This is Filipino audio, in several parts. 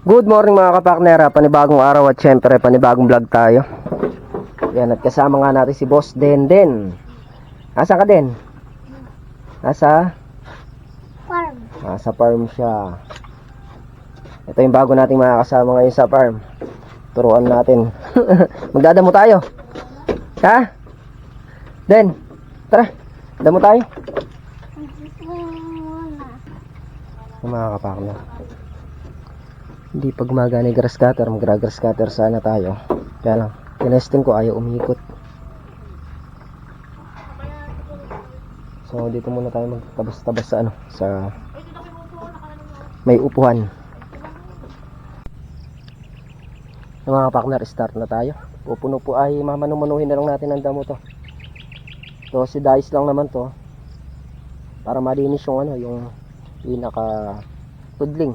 Good morning mga kapaknera, panibagong araw at syempre panibagong vlog tayo. Yan, at kasama nga natin si Boss Denden. Asa ka Den? Nasa? Farm. Nasa farm siya. Ito yung bago nating mga kasama ngayon sa farm. Turuan natin. Magdadamo tayo. Ha? Den, tara, damo tayo. Mga kapaknera, hindi pag gumagana yung grass cutter, mag-grass cutter sana tayo. Kaya lang, tinesting ko ayaw umikot. So dito muna tayo magtabas-tabas sa sa may upuhan. So, mga partner, start na tayo. Pupuno po ay mamanumanuhin na lang natin ang damo to. So si dice lang naman to para malinis yung yung pinaka pudling.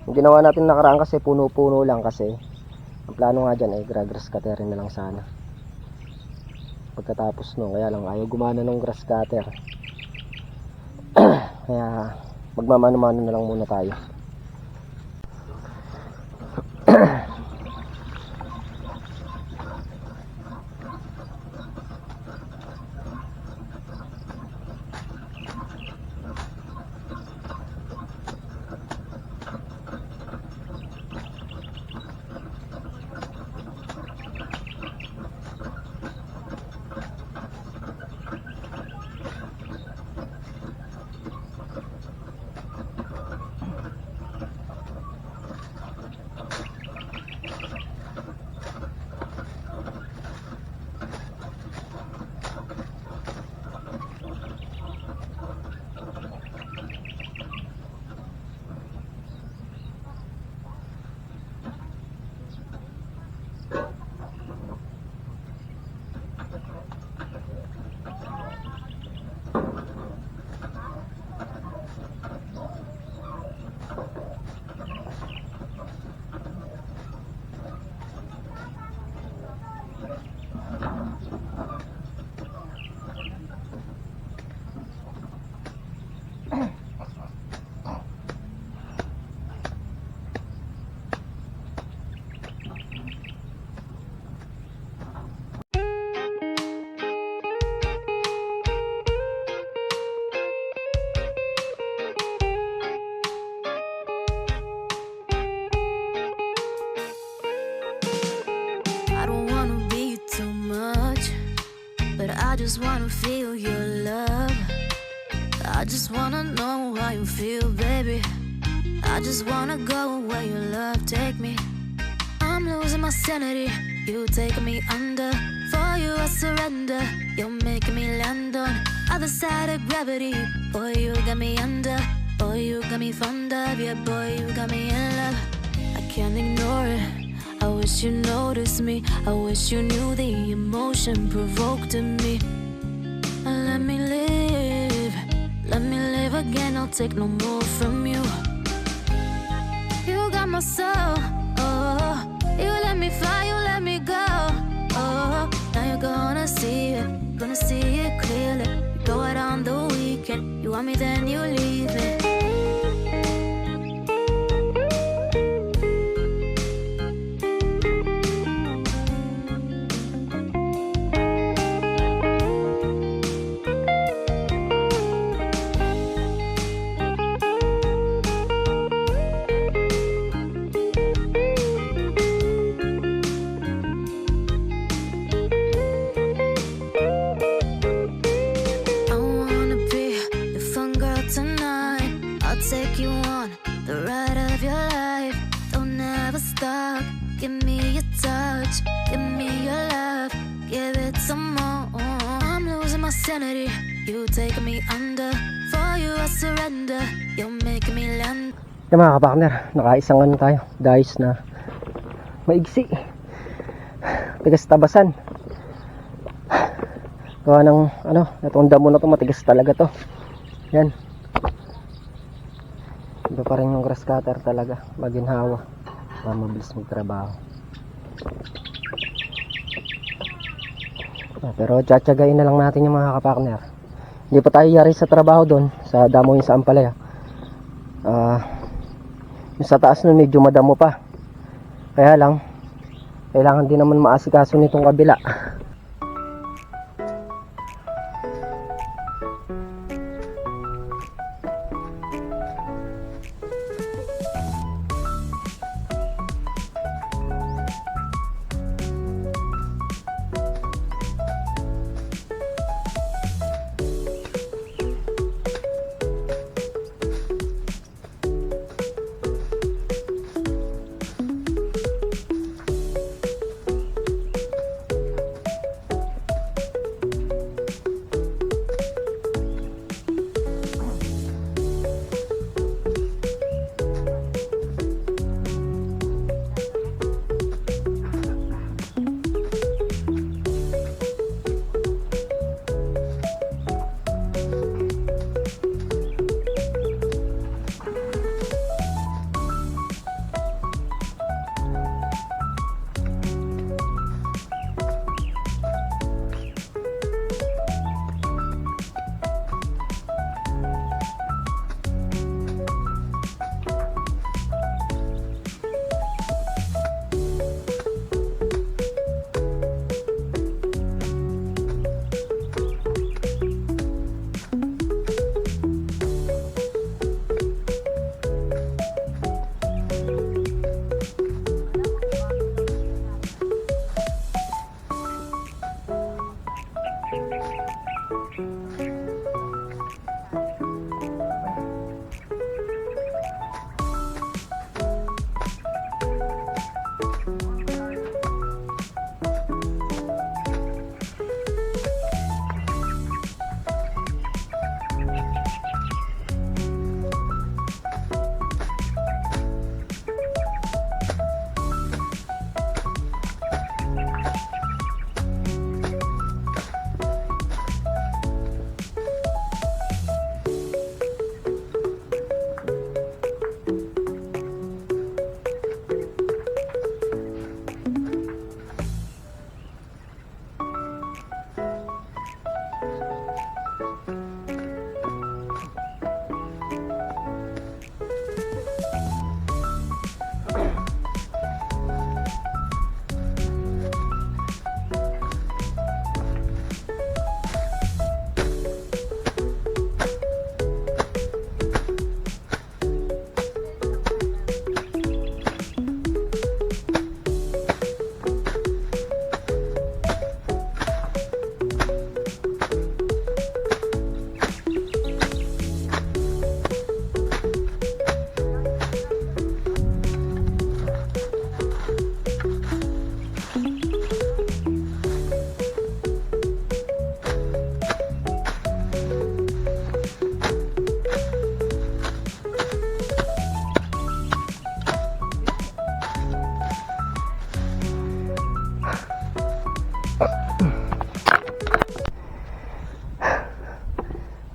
Yung ginawa natin nakaraan kasi puno-puno lang, kasi ang plano nga dyan ay grass cutter na lang sana pagkatapos no, kaya lang ayaw gumana ng grass cutter. Kaya magmamano-mano na lang muna tayo. I don't wanna be too much, but I just wanna feel your love. I just wanna know how you feel, baby. I just wanna go where your love take me. I'm losing my sanity, you taking me under. For you I surrender, you're making me land on other side of gravity. Boy, you got me under, boy, you got me fond of. Yeah, boy, you got me in love. I can't ignore it, I wish you noticed me. I wish you knew the emotion provoked in me. Let me live again. I'll take no more from you. You got my soul, oh. You let me fly, you let me go, oh. Now you're gonna see it clearly. You go out on the weekend, you want me then you leave me. Take you on the ride of your life. Don't ever stop. Give me your touch, give me your love, give it some more. I'm losing my sanity, you taking me under. For you I surrender, you're making me land. Yung mga kapakner, nakaisang tayo, dice na maigsi, tigas tabasan. Gawa ng itong damo na to, matigas talaga to. Yan, iba pa rin yung grass cutter talaga, maginhawa, mabilis magtrabaho. Pero tsatsagain na lang natin yung mga kapakner. Hindi pa tayo yari sa trabaho doon sa damo yung sa Ampalaya. Yung sa taas nun medyo madamo pa. Kaya lang, kailangan din naman maasikaso nitong kabila.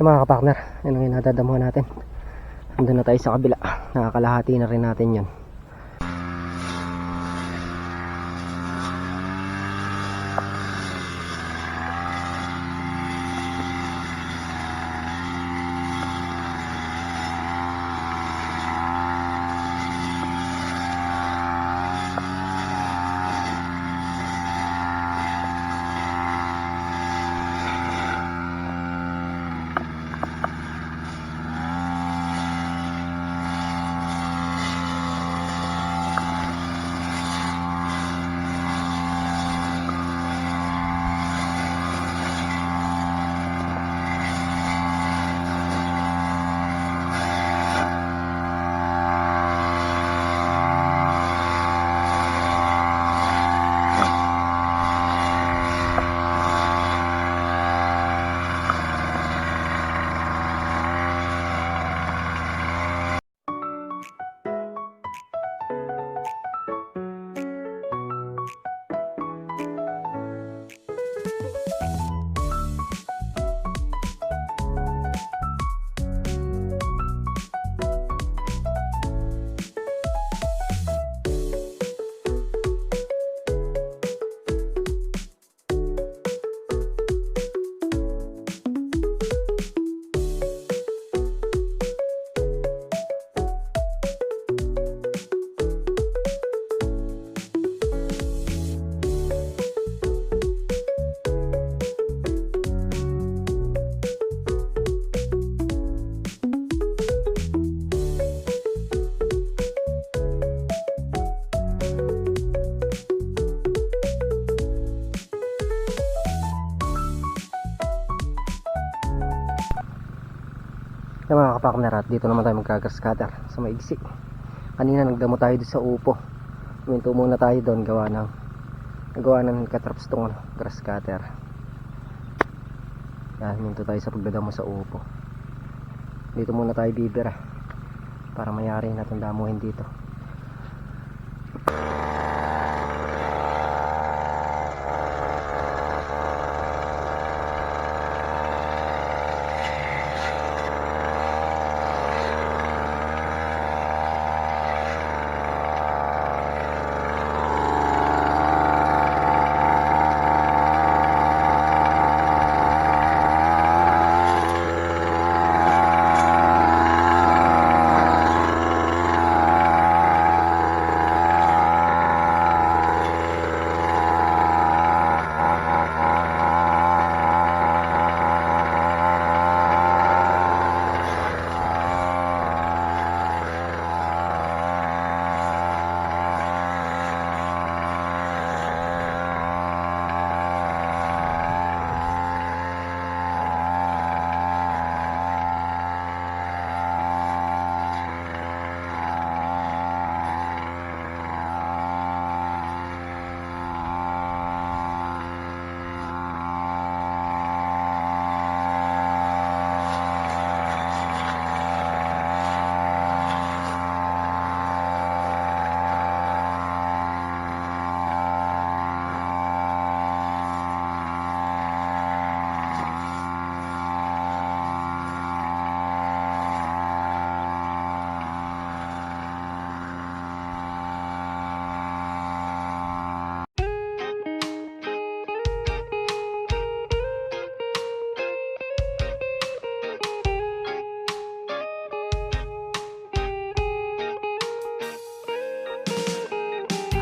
Yung mga kapartner, yun ang inadadamuhan natin. Nandun na tayo sa kabila. Nakakalahati na rin natin yun. partner, at dito naman tayo magka-grass cutter sa maigsi. Kanina nagdamo tayo doon sa upo. Huminto muna tayo doon, gawa ng katraps tong grass cutter. Yan, huminto tayo sa pagdadamo sa upo. Dito muna tayo bibira para mayari natin damuhin dito.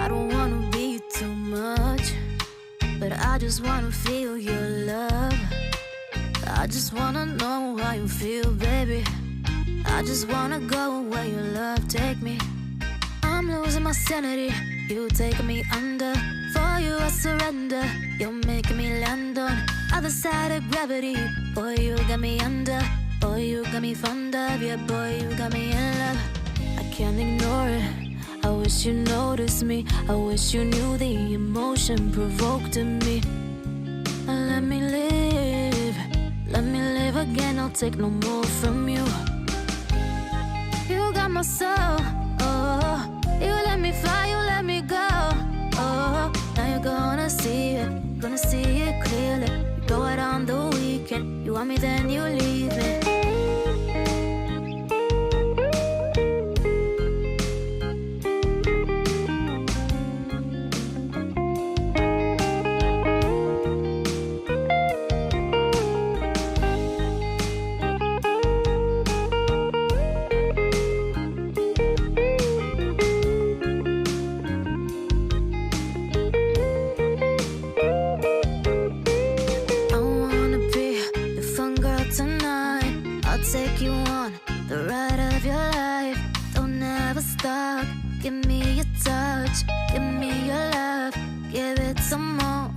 I don't wanna be too much, but I just wanna feel your love. I just wanna know how you feel, baby. I just wanna go where your love take me. I'm losing my sanity, you taking me under. For you I surrender, you're making me land on other side of gravity. Boy, you got me under. Boy, you got me fond of. Yeah, boy, you got me in love. I can't ignore it. I wish you noticed me. I wish you knew the emotion provoked in me. Let me live. Let me live again. I'll take no more from you. You got my soul. Oh, you let me fly. You let me go. Oh, now you're gonna see it. Gonna see it clearly. You go out on the weekend. You want me, then you leave me. Take you on the ride of your life. Don't ever stop. Give me your touch. Give me your love. Give it some more.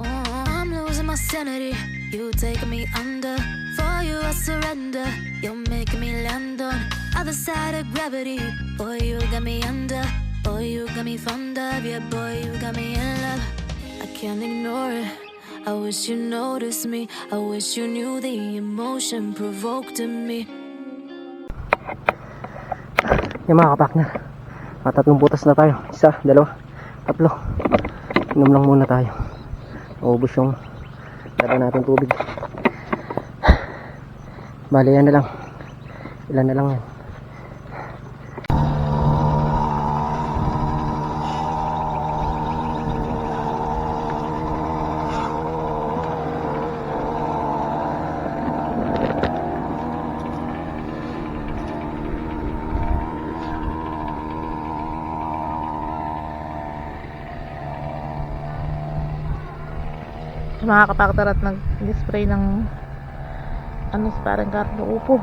I'm losing my sanity. You taking me under. For you I surrender. You're making me land on other side of gravity. Boy, you got me under. Boy, you got me fond of. Yeah, boy, you got me in love. I can't ignore it. I wish you noticed me. I wish you knew the emotion provoked in me. Yung mga kapakner, tatlong butas na tayo. Isa, dalawa, tatlo. Inom lang muna tayo. Maubos yung dala natin tubig. Bali, yan na lang. Ilan na lang yan. Mga kapakter, at nag-spray ng parang karno upo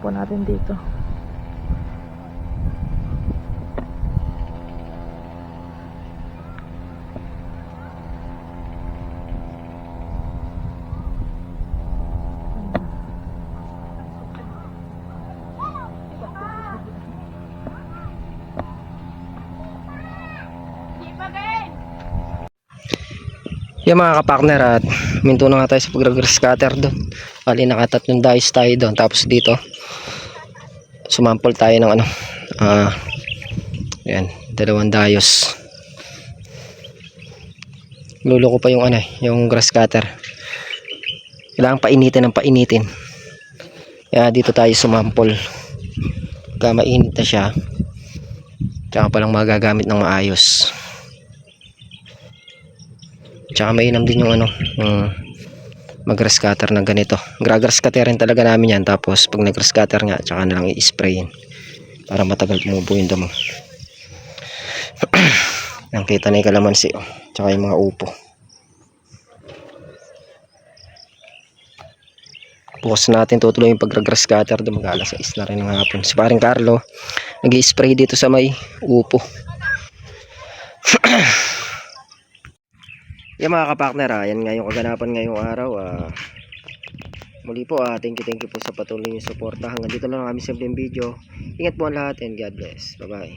po natin dito. Yung mga kapartner, at minto na nga tayo sa pag-grass cutter doon. Bali nakatatlong dice tayo doon. Tapos dito sumampol tayo ng ano, ayan, 2 dayos. Luluko pa yung ano, yung grass cutter. Kailangan painitin ng painitin. Kaya dito tayo sumampol. Pagka mainit na siya, tsaka palang magagamit ng maayos. Tsaka mainam din yung ano, mag-grass cutter na ganito. Grass cutter rin talaga namin yan. Tapos pag nag-grass cutter nga, tsaka na lang i-sprayin para matagal tumubo yung damo. Nakita na yung kalamansi, tsaka yung mga upo. Bukas natin tutuloy yung pag-grass cutter. Mag-alas 6 na rin ng hapon. Si paring Carlo nag-i-spray dito sa may upo. Yung mga kapartner, yan nga yung kaganapan ngayong araw. Muli po, thank you po sa patuloy yung suporta. Hanggang dito lang ang aming simpleng video. Ingat po ang lahat and God bless. Bye bye.